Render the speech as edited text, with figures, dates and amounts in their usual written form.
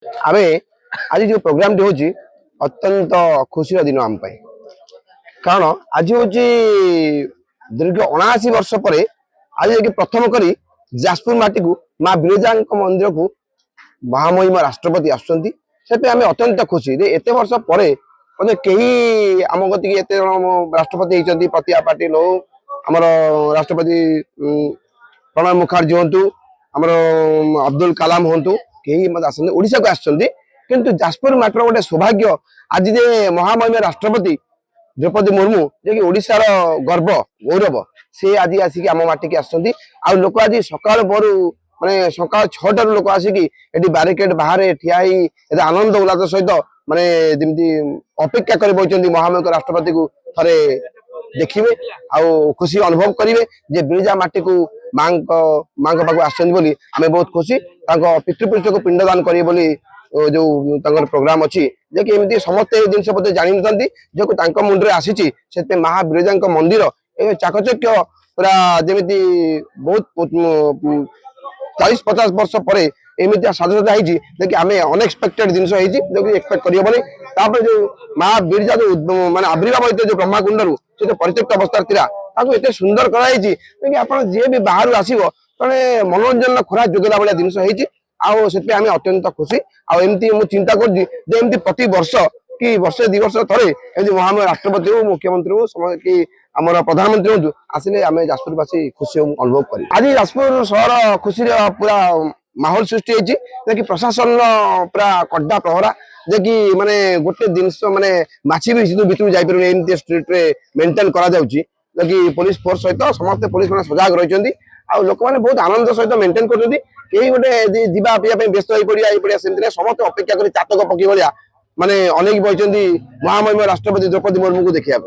आमे आज जो प्रोग्राम टी होची अत्यंत खुशी दिन आम पाई कारण आज हूँ दीर्घ 79 वर्ष पर आज प्रथम करी जाजपुर माटी को माँ बिरजा मंदिर को महामहिम राष्ट्रपति आसुँच आम अत्यंत खुशी एत वर्ष पर कहीं आम गति एत राष्ट्रपति होती प्रतिभा पाटिल हो आमर राष्ट्रपति प्रणब मुखर्जी हूँ आमर अब्दुल कलाम हूँ कहीं ओडिशा को आसुँच किंतु जाजपुर माटर गोटे सौभाग्य आज जे महामहिम राष्ट्रपति द्रौपदी मुर्मू जे कि ओडिशार गर्व गौरव से आज आसिक आम माटी आसुँच आ लोक आज सकाल परू माने सकाल 6टार लोक आसिक बारिकेड बाहर ठिया आनंद उल्लास सहित माने जमी अपेक्षा कर महामहिम राष्ट्रपति को थे देखिए आउ खुशी अनुभव करेंगे जे बिरजा माटी को माँ पाक आम बहुत खुशी पितृपुरुष को पिंडदान करेंगे जो प्रोग्राम अच्छी जे कि एमती समस्ते जिन बोधे जानी जो मुंडे आसी महाबिरजा मंदिर ए चाकचक्य पूरा जमी बहुत 40-50 वर्ष पर एमती साजसजा होगी आम अनएक्सपेक्टेड जिन एक्सपेक्ट कर जो माँ बिरजा जो माने आविर्भाव होते जो ब्रह्माकुंड से तो परित्यक्त अवस्था था एत सुंदर कराई आप जी भी बाहर आसो जड़े मनोरंजन खोरा जोगला भाया जिन से आम अत्यंत खुशी आमती मुझे चिंता करमती प्रति वर्ष कि वर्षे 2 वर्ष थे महामहिम राष्ट्रपति हो मुख्यमंत्री हो कि आमर प्रधानमंत्री हूँ आसिले आम जाजपुरवासी खुशी अनुभव कर आज जाजपुर सहर खुशी पूरा माहौल सृष्टि होती प्रशासन पूरा कड्डा प्रहरा जे कि माने गोटे जिन माने माछी भी भितर जापर एमती स्ट्रीट रे मेंटेन करा पुलिस फोर्स सहित समस्त पुलिस मैंने सजग रही लोक मैंने बहुत आनंद सहित मेंटेन कर गोटे जीवा व्यस्त हो पड़ा समस्त अपेक्षा कर चातक पक्षी भाया माने अनेक बही महामहिम राष्ट्रपति द्रौपदी मुर्मू को देखा।